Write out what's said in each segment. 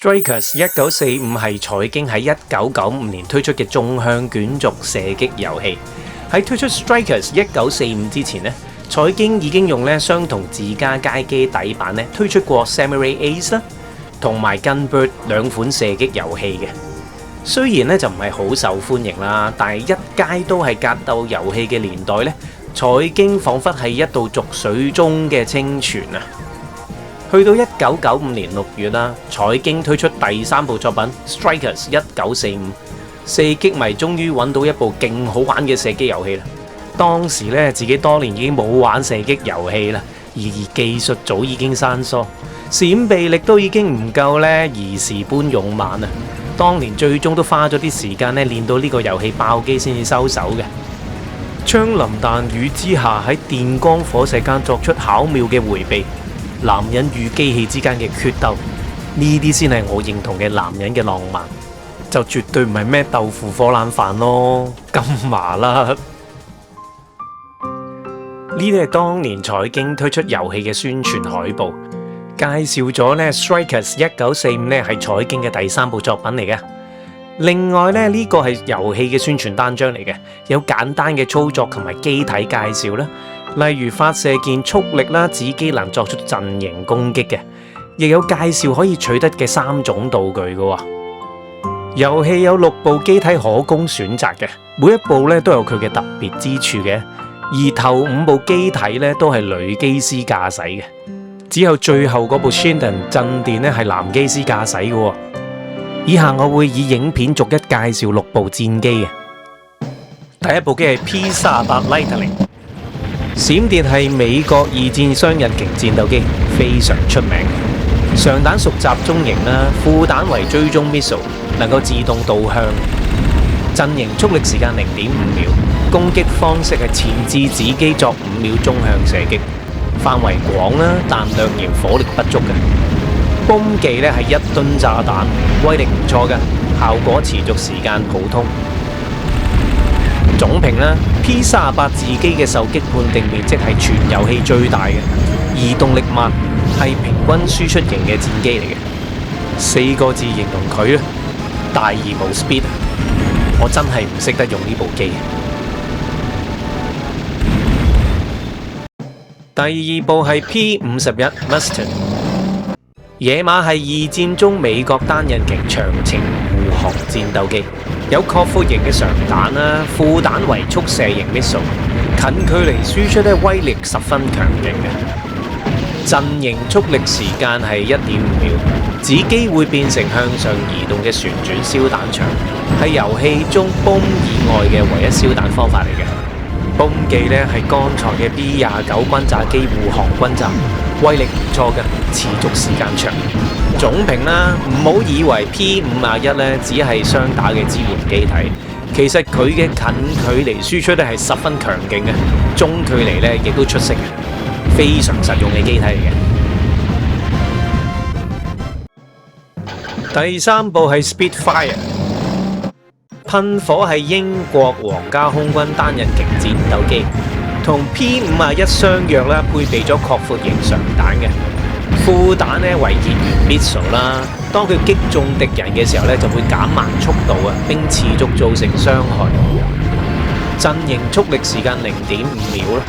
Strikers 1945係彩京喺1995年推出嘅縱向卷軸射擊遊戲。喺推出 Strikers 1945之前呢，彩京已經用相同自家街機底板推出過 Samurai Ace 啦，同埋 Gunbird 兩款射擊遊戲嘅。雖然就唔係好受歡迎啦，但係一街都係格鬥遊戲嘅年代呢，彩京彷彿係一道濁水中嘅清泉啊！去到1995年6月啦，彩京推出第3部作品 Strikers 1945，射擊迷終於揾到一部勁好玩嘅射擊遊戲啦。當時自己多年已經冇玩射擊遊戲啦，而技術早已經生疏，閃避力都已經唔夠兒時般勇猛啊！當年最終都花咗啲時間練到呢個遊戲爆機先至收手嘅。槍林彈雨之下，喺電光火石間作出巧妙嘅迴避。男人與機器之間嘅決鬥，呢啲先係我認同嘅男人嘅浪漫，就絕對唔係咩豆腐火腩飯咯，咁麻辣。呢啲係當年彩京推出遊戲嘅宣傳海報，介紹咗Strikers 1945係彩京嘅第3部作品嚟嘅。另外呢個係遊戲嘅宣傳單張嚟嘅，有簡單嘅操作同埋機體介紹啦。例如發射鍵速力啦，指機能作出陣型攻擊嘅，亦有介紹可以取得嘅3種道具嘅。遊戲有6部機體可供選擇嘅，每一部都有佢嘅特別之處嘅。而頭5部機體都係女機師駕駛嘅，只有最後嗰部 Shinden 陣電係男機師駕駛嘅。以下我會以影片逐一介紹6部戰機嘅。第一部機係 P-38 Lightning。閃電係美國2戰雙引擎戰鬥機，非常出名。上彈屬集中型啦，副彈為追蹤 missile， 能夠自動導向。陣營速力時間 0.5 秒，攻擊方式係前置子機作5秒鐘向射擊，範圍廣啦，但略嫌火力不足嘅。bomb 技係1噸炸彈，威力唔錯嘅，效果持續時間普通。總評啦 ，P-38 自機嘅受擊判定面積係全遊戲最大嘅，移動力慢，係平均輸出型嘅戰機嚟嘅。4個字形容佢大而無 speed， 我真係唔識得用呢部機。第2部係 P-51 Mustang， 野馬係2戰中美國單引擎長程護航戰鬥機。有擴闊型嘅常彈啦，副彈為速射型 missile， 近距離輸出威力十分強勁嘅。陣營速力時間係 1.5 秒，子機會變成向上移動嘅旋轉燒彈場，係遊戲中 bomb 以外嘅唯一燒彈方法嚟嘅。bomb 技係剛才嘅 B-29 轟炸機護航轟炸，威力唔錯嘅，持續時間長。總評啦，唔好以為 P-51只係雙打嘅支援機體，其實佢嘅近距離輸出係十分強勁嘅，中距離亦都出色嘅，非常實用嘅機體嚟嘅。第3部係 Spitfire， 噴火係英國皇家空軍單引擎戰鬥機，同 P-51相若啦，配備咗擴闊型常彈嘅。副彈為結緣 missile 啦，當佢擊中敵人嘅時候就會減慢速度啊，並持續造成傷害。陣營速力時間 0.5 秒啦，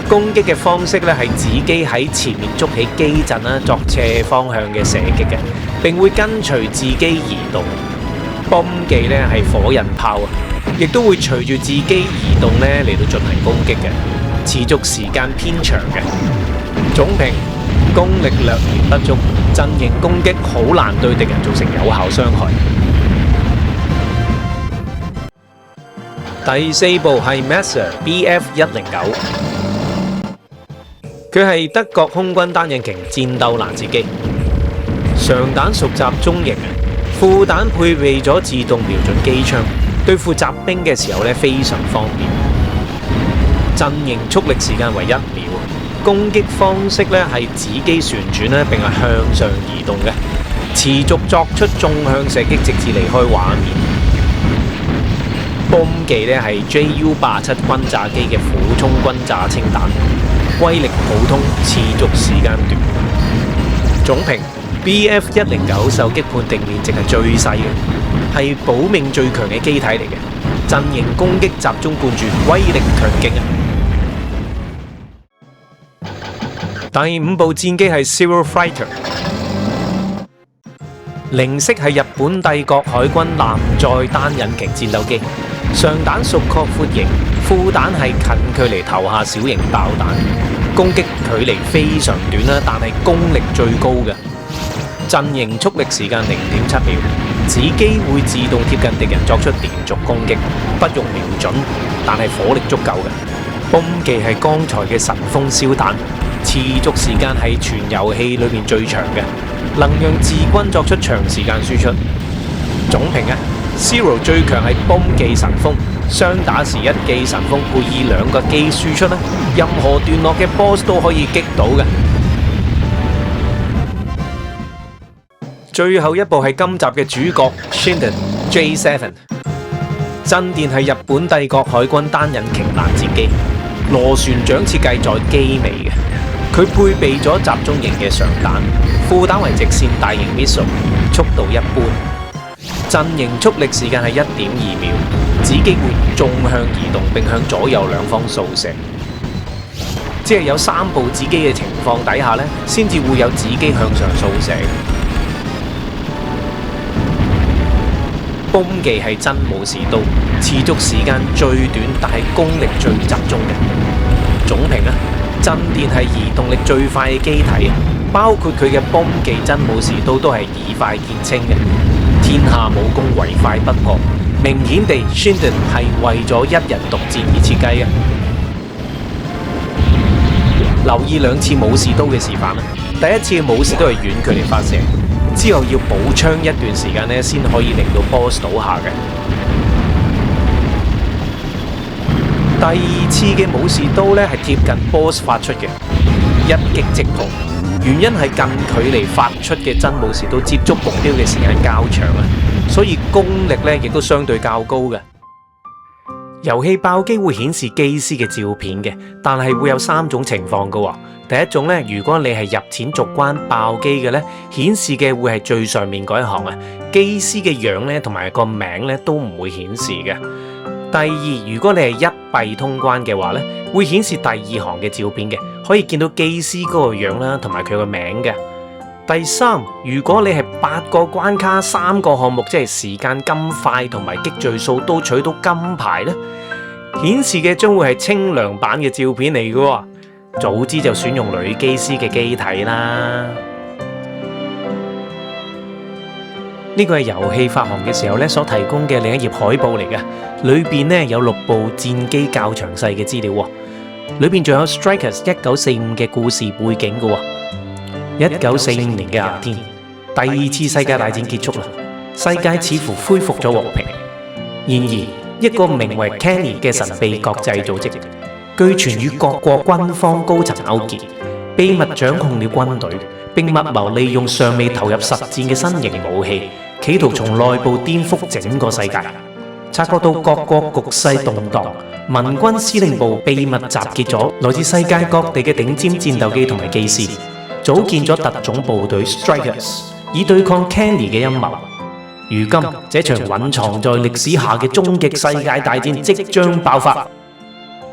攻擊嘅方式係子機喺前面捉起機陣啦，作斜方向嘅射擊嘅，並會跟隨自機移動。bomb 技係火刃炮啊，亦都會隨住自機移動嚟到進行攻擊嘅，持續時間偏長嘅。總評。功力略嫌不足，陣營攻擊好難對敵人造成有效傷害。第4部係 Messer Bf-109， 佢係德國空軍單引擎戰鬥攔截機，常彈屬集中型，副彈配備咗自動瞄準機槍，對付雜兵嘅時候非常方便。陣營速力時間為1秒。攻擊方式係子機旋轉並係向上移動嘅，持續作出縱向射擊直至離開畫面。bomb 技係 Ju-87 轟炸機嘅俯衝轟炸氫彈，威力普通，持續時間短。總評 BF-109受擊判定面值係最細嘅，係保命最強嘅機體嚟嘅，陣營攻擊集中灌注，威力強勁啊！第5部戰機係 Zero Fighter， 零式係日本帝國海軍艦載單引擎戰鬥機，上彈屬擴闊型，副彈係近距離投下小型爆彈，攻擊距離非常短啦，但係功力最高嘅。陣營速力時間0.7秒，此機會自動貼近敵人作出連續攻擊，不用瞄準，但係火力足夠嘅。泵技係剛才嘅神風燒彈，持續時間係全遊戲裏面最長嘅，能讓自軍作出長時間輸出。總評啊 ，Zero 最強係泵技神風，雙打時一記神風配以2個機輸出啦，任何段落嘅 boss 都可以擊倒嘅。最後一部係今集嘅主角 Shinden J7， 陣電係日本帝國海軍單引擎攔截機，螺旋槳設計在機尾嘅，佢配備咗集中型嘅上彈，副彈為直線大型 missile， 速度一般，陣營速力時間係1.2秒，此機會縱向移動並向左右兩方掃射，只係有3部子機嘅情況底下呢，先至會有子機向上掃射。泵技係真武士刀，持續時間最短，但係功力最集中嘅。總評啊，陣電係移動力最快嘅機體，包括佢嘅泵技真武士刀都係以快見稱嘅。天下武功唯快不破，明顯地 Shinden 係為咗一人獨戰而設計嘅。留意2次武士刀嘅示範啦，第一次嘅武士刀係遠距離發射。之後要補槍一段時間呢，先可以令到 boss 倒下嘅。第2次嘅武士刀呢，係貼近 boss 發出嘅，一擊即破。原因係近距離發出嘅真武士刀接觸目標嘅時間較長啊，所以功力呢亦都相對較高嘅。遊戲爆機會顯示機師嘅照片嘅，但係會有3種情況嘅喎。第一種呢，如果你係入錢逐關爆機嘅呢，顯示嘅會係最上面嗰一行啊，機師嘅樣呢同埋個名呢都唔會顯示嘅。第二，如果你係一幣通關嘅話呢，會顯示第2行嘅照片嘅，可以見到機師嗰個樣啦，同埋佢個名嘅。第三，如果你係8個關卡3個項目，即係時間金塊同埋擊墜數都取到金牌呢，顯示嘅將會係清涼版嘅照片嚟嘅喎。早知就選用女機師嘅機體啦。呢個係遊戲發行嘅時候所提供嘅另一頁海報嚟嘅，裏邊有6部戰機較詳細嘅資料喎。裏邊仲有 Strikers 1945嘅故事背景嘅喎。1945年嘅夏天，第2次世界大戰結束啦，世界似乎恢復咗和平。然而，一個名為 Kenny 嘅神秘國際組織，據傳與各國軍方高層勾結，秘密掌控了軍隊，並密謀利用尚未投入實戰嘅新型武器，企圖從內部顛覆整個世界。察覺到各國局勢動盪，民軍司令部秘密集結咗來自世界各地嘅頂尖戰鬥機同埋機師，組建咗特種部隊 Strikers， 以對抗 Kenny 嘅陰謀。如今，這場蘊藏在歷史下嘅終極世界大戰即將爆發。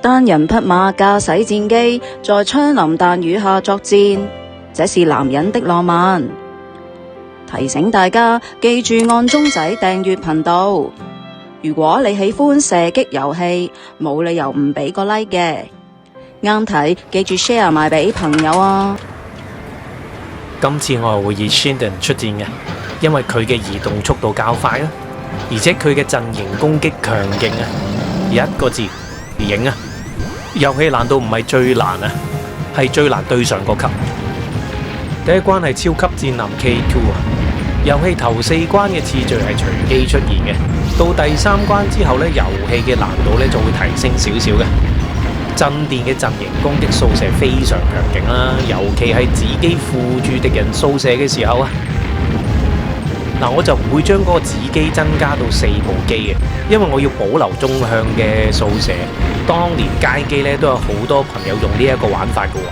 單人匹馬駕駛戰機，在槍林彈雨下作戰，這是男人的浪漫。提醒大家記住按鐘仔訂閱頻道。如果你喜歡射擊遊戲，冇理由唔俾個 like 嘅。啱睇記住 share 埋俾朋友啊！今次我係會以 Shinden 出戰嘅，因為佢嘅移動速度較快啦，而且佢嘅陣營攻擊強勁啊！一個字，型啊！遊戲難度唔係最難啊，係最難對上個級。第一關係超級戰艦 K2 啊！遊戲頭4關嘅次序係隨機出現嘅，到第3關之後呢，遊戲嘅難度呢就會提升少少嘅。陣電嘅陣營攻擊掃射非常強勁啦，尤其係自己輔助敵人掃射嘅時候啊！嗱，我就唔會將嗰個子機增加到4部機嘅，因為我要保留縱向嘅掃射。當年街機咧都有好多朋友用呢一個玩法嘅喎。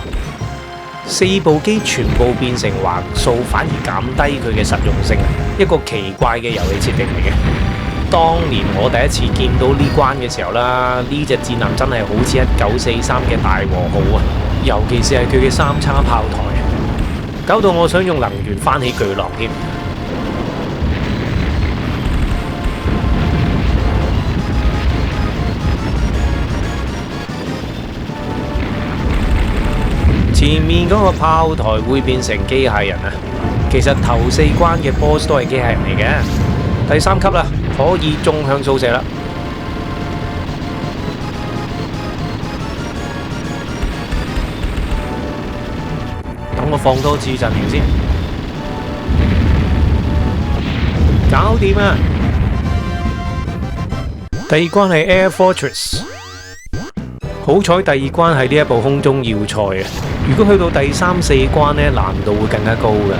4部機全部變成橫掃，反而減低佢嘅實用性，一個奇怪嘅遊戲設定嚟嘅。當年我第一次見到呢關嘅時候啦，呢隻戰艦真係好似1943嘅大和號啊，尤其是係佢嘅3叉炮台，搞到我想用能源翻起巨浪添。前面嗰個炮台會變成機械人啊！其實頭4關嘅 boss 都係機械人嚟嘅。第3級啦，可以縱向掃射啦。等我放多次陣型先，搞掂啊！第2關係 Air Fortress， 好彩第2關係呢一部空中要塞啊！如果去到第3、4關呢，難度會更加高㗎。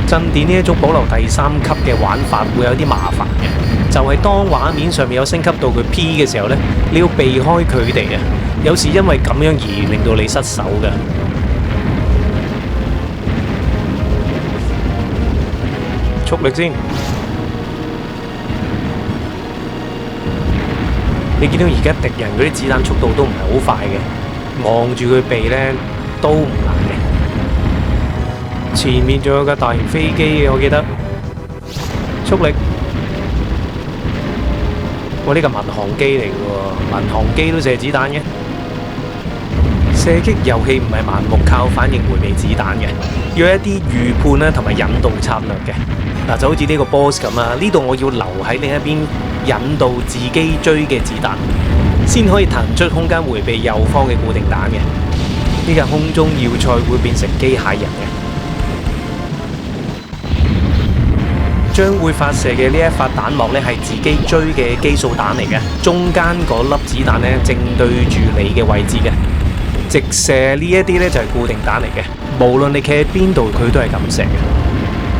鎮電呢一種保留第3級嘅玩法會有啲麻煩嘅，就係當畫面上面有升級到佢 P 嘅時候呢，你要避開佢哋啊！有時因為咁樣而令到你失手㗎。速力先，你見到而家敵人嗰啲子彈速度都唔係好快嘅。望住佢避呢都唔難嘅。前面仲有架大型飛機嘅，我記得。速力，哇！呢個民航機嚟嘅喎，民航機都射子彈嘅。射擊遊戲唔係盲目靠反應迴避子彈嘅，要一啲預判啦同埋引導策略嘅。嗱，就好似呢個 boss 咁啊，呢度我要留喺另一邊引導自己追嘅子彈，先可以騰出空間迴避右方嘅固定彈嘅。呢架空中要塞會變成機械人嘅，將會發射嘅呢一發彈幕呢係自己追嘅基數彈嚟嘅，中間嗰粒子彈呢正對住你嘅位置嘅，直射呢一啲呢就係固定彈嚟嘅，無論你企喺邊度佢都係咁射嘅。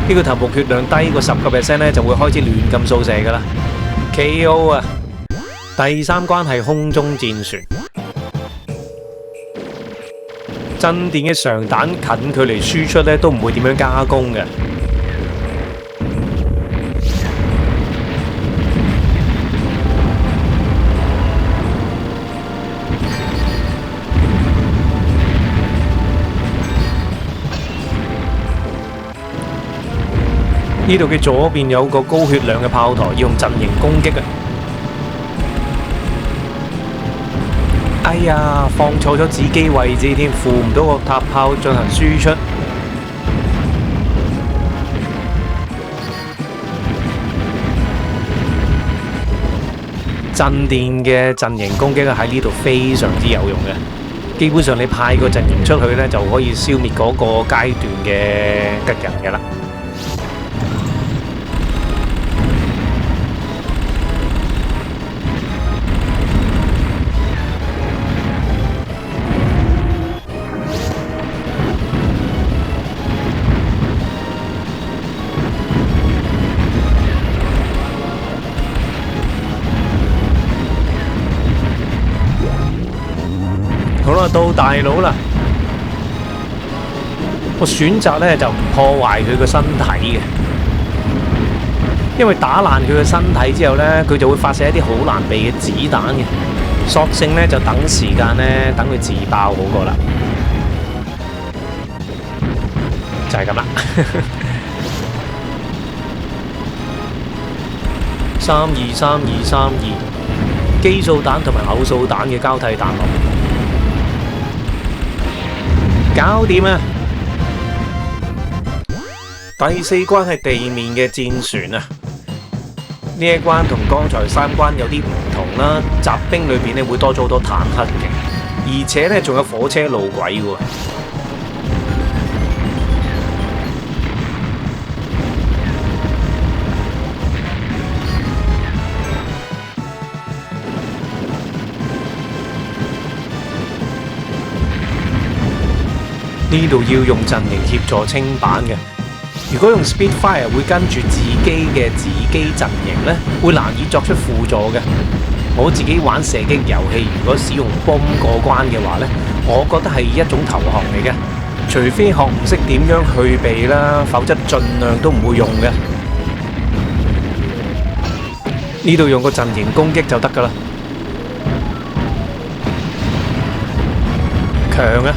呢個頭部血量低過10% 呢就會開始亂咁掃射㗎啦。KO 啊！第3關係空中戰船，鎮電嘅常彈近距離輸出呢都唔會點樣加工嘅。呢度嘅左邊有個高血量嘅炮台，要用陣型攻擊啊！哎呀，放錯咗子機位置添，扶唔到個塔炮進行輸出。鎮電嘅陣型攻擊喺呢度非常之有用嘅，基本上你派個陣型出去呢，就可以消滅嗰個階段嘅敵人嘅啦。好啦，到大佬啦！我選擇呢就唔破壞佢個身體嘅，因為打爛佢個身體之後呢，佢就會發射一啲好難避嘅子彈嘅，索性呢就等時間呢，等佢自爆好過啦，就係咁啦。3-2-3-2-3-2，基數彈同埋偶數彈嘅交替彈落。搞掂啊！第4關係地面嘅戰船啊！呢一關同剛才3關有啲唔同啦，雜兵裏邊咧會多咗好多坦克嘅，而且咧仲有火車路軌喎。呢度要用陣型協助清版嘅，如果用 Spitfire 會跟住自己嘅子機陣型呢，會難以作出輔助嘅。我自己玩射擊遊戲，如果使用bomb過關嘅話呢，我覺得係一種投降嚟嘅，除非學唔識點樣去避啦，否則盡量都唔會用嘅。呢度用個陣型攻擊就得噶啦，強啊！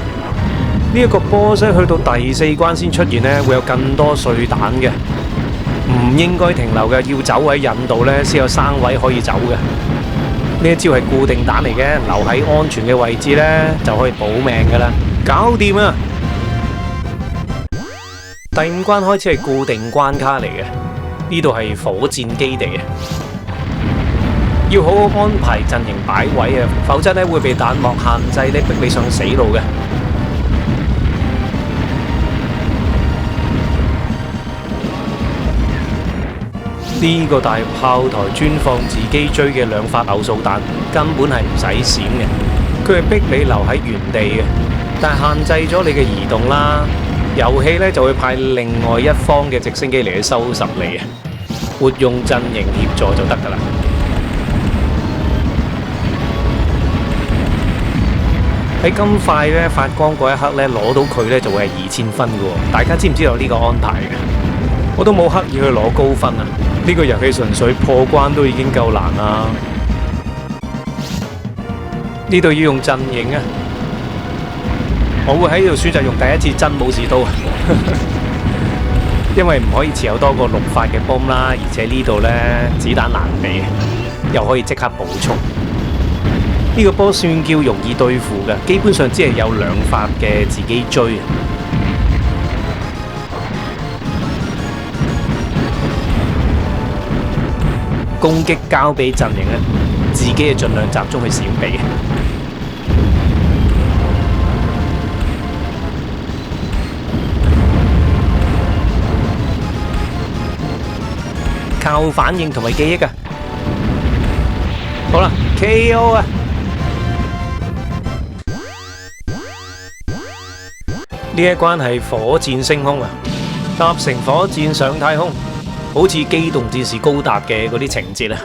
呢一個 boss 去到第4關先出現呢，會有更多碎彈嘅，唔應該停留嘅，要走位引導呢，先有生位可以走嘅。呢一招係固定彈嚟嘅，留喺安全嘅位置呢，就可以保命噶啦，搞掂啊！第5關開始係固定關卡嚟嘅，呢度係火箭基地啊，要好好安排陣型擺位啊，否則呢會被彈幕限制呢，逼你上死路嘅。呢個大炮台專放自己追嘅2發偶數彈，根本係唔使閃嘅，佢係逼你留喺原地嘅，但係限制咗你嘅移動啦。遊戲呢就會派另外一方嘅直升機嚟去收拾你啊，活用陣型協助就得噶啦。喺金塊呢發光嗰一刻呢，攞到佢呢就會係2000分嘅喎，大家知唔知道呢個安排嘅？我都冇刻意去攞高分啊！呢個遊戲純粹破關都已經夠難啦。呢度要用陣型啊！我會喺呢度選擇用第一次真武士刀，因為唔可以持有多過6發嘅 bomb 啦，而且呢度呢子彈難避，又可以即刻補充。呢個波算叫容易對付嘅，基本上只係有2發嘅自己追。攻擊交俾陣型咧，自己係盡量集中去閃避。靠反應同埋記憶啊！好啦 ，KO 啊！呢一關係火箭升空啊，搭乘火箭上太空。好似機動戰士高達嘅嗰啲情節啊！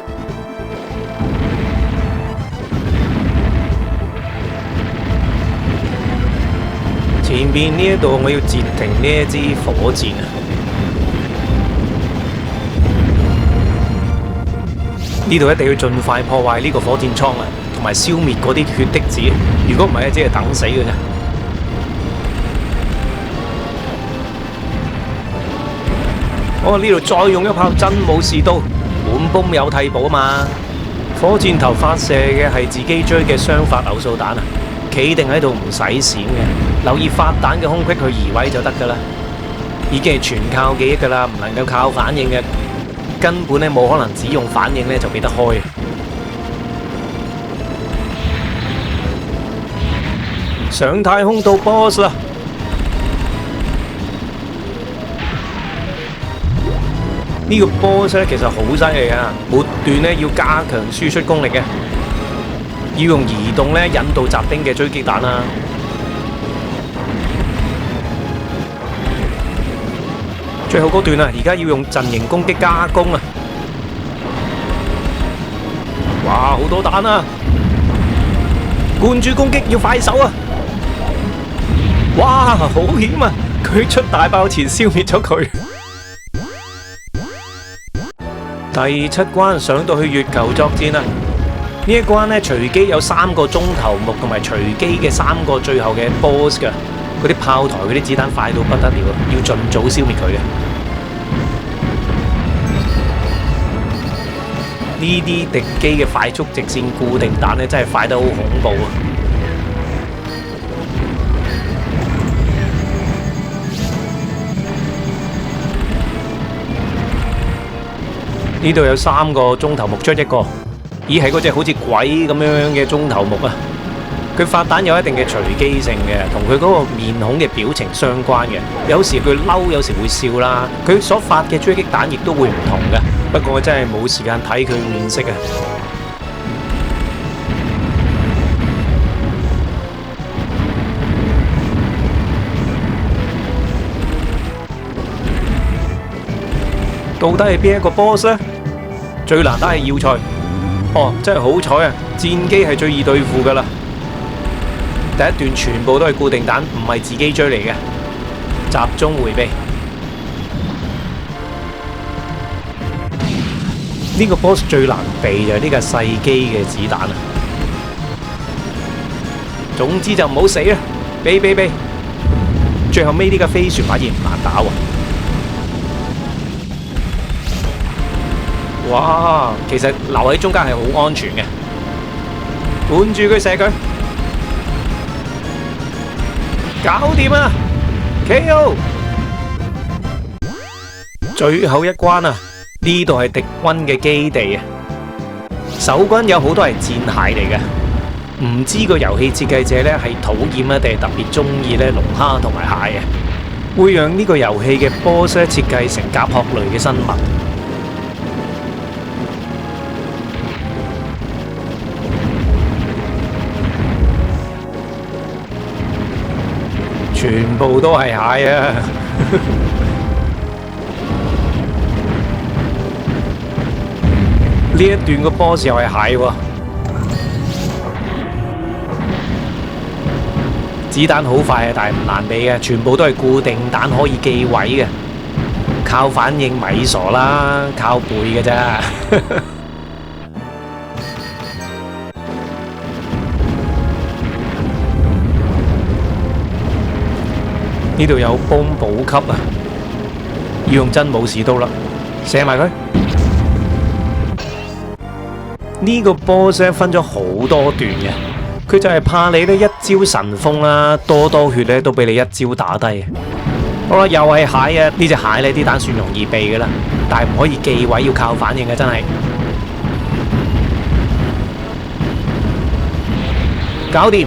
前面呢一度我要截停呢一支火箭啊！呢度一定要盡快破壞呢個火箭倉啊，同埋消滅嗰啲血滴子。如果唔係，只係等死嘅啫。我呢度再用一炮真武士刀，滿泵有替補啊嘛！火箭頭發射嘅係自己追嘅雙發偶數彈啊，企定喺度唔使閃嘅，留意發彈嘅空隙去移位就得噶啦。已經係全靠記憶噶啦，唔能夠靠反應嘅，根本咧冇可能只用反應咧就避得開。上太空到 boss 啦！呢個 boss 咧其實好犀利啊，末段咧要加強輸出功力嘅，要用移動咧引導雜兵嘅追擊彈啦。最後嗰段啊，而家要用陣型攻擊加攻啊！哇，好多彈啊！灌注攻擊要快手啊！哇，好險啊！佢出大爆前消滅咗佢。第7關上到去月球作戰啦！呢一關呢，隨機有3個鐘頭目同埋隨機嘅3個最後嘅 boss 噶，嗰啲炮台嗰啲子彈快到不得了，要盡早消滅佢嘅。呢啲敵機嘅快速直線固定彈呢，真係快得好恐怖啊！呢度有3個鐘頭目出一個，咦係嗰隻好似鬼咁樣嘅鐘頭目啊！佢發彈有一定嘅隨機性嘅，同佢嗰個面孔嘅表情相關嘅。有時佢嬲，有時會笑啦。佢所發嘅追擊彈亦都會唔同嘅。不過我真係冇時間睇佢面色啊！到底係邊一個 boss 呢？最難打係要塞。哦，真係好彩啊！戰機係最易對付噶啦。第一段全部都係固定彈，唔係自己追嚟嘅，集中迴避。呢個 boss 最難避就係呢個細機嘅子彈啊！總之就唔好死啦，避！最後尾呢架飛船反而唔難打喎。哇！其實留喺中間係好安全嘅，管住佢射佢，搞掂啊 ！KO！ 最後一關啊！呢度係敵軍嘅基地啊！守軍有好多係戰蟹嚟嘅。唔知個遊戲設計者咧係討厭啊，定係特別中意咧龍蝦同埋蟹啊？會讓呢個遊戲嘅 boss 設計成甲殼類嘅生物。全部都係蟹啊！呢一段個 boss 又係蟹喎。子彈好快啊，但係唔難避嘅，全部都係固定彈可以記位嘅，靠反應咪傻啦，靠背嘅啫。呢度有幫補給啊，要用真武士刀啦，射埋佢。呢個 boss 分咗好多段嘅。佢就係怕你咧一招神風啦，多血咧都俾你一招打低。好啦，又係蟹啊！呢隻蟹咧啲彈算容易避噶啦，但係唔可以記位，要靠反應嘅真係。搞掂，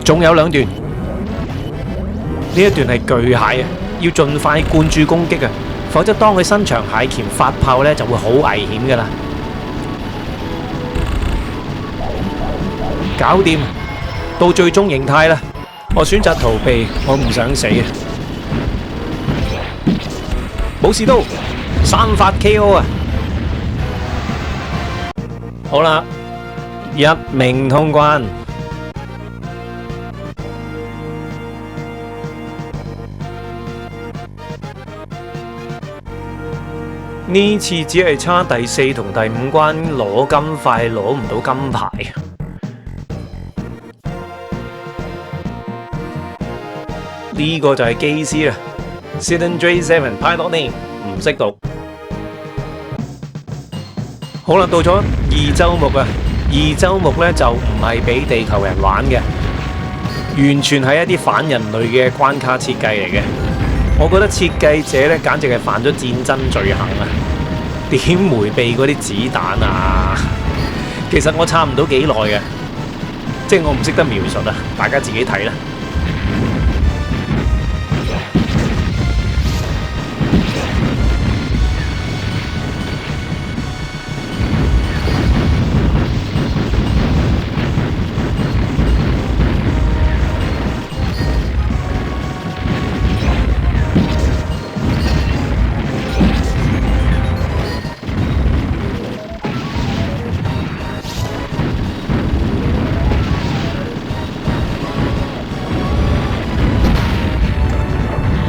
仲有兩段。呢一段係巨蟹啊，要盡快灌注攻擊啊，否則當佢伸長蟹鉗發炮咧就會好危險噶啦。搞掂，到最終形態啦！我選擇逃避，我唔想死啊！武士刀，三發 KO 啊！好啦，一命通關。呢次只係差第4同第5關攞金塊，攞唔到金牌。呢個就係機師啦 ，Cylindray 7 Pilot Name 唔識讀。好啦，到咗二周目啊！二周目咧就唔係俾地球人玩嘅，完全係一啲反人類嘅關卡設計嚟嘅。我覺得設計者咧簡直係犯咗戰爭罪行啊！點迴避嗰啲子彈啊？其實我差唔到幾耐嘅，即係我唔識得描述啊！大家自己睇啦。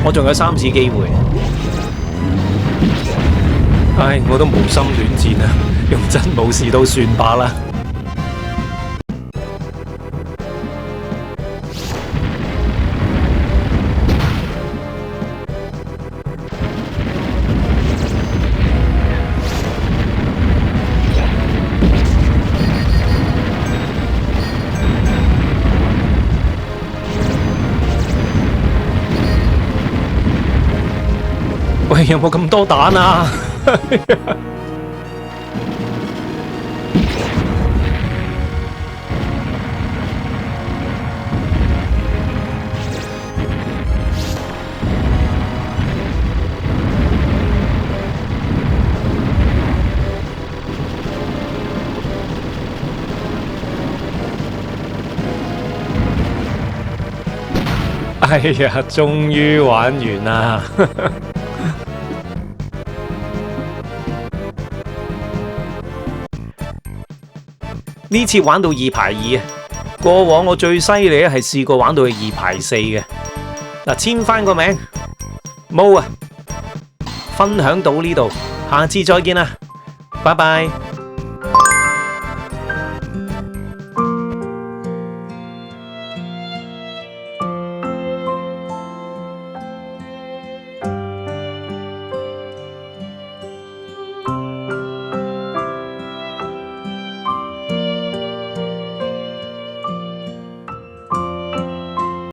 我仲有3次機會，唉，我都無心戀戰啊，用真武士刀算罷啦。喂，有冇咁多彈啊？哎呀，終於玩完啦！呢次玩到2排2啊！過往我最犀利咧係試過玩到去2排4嘅。嗱，簽翻個名，冇啊！分享到呢度，下次再見啦，拜拜。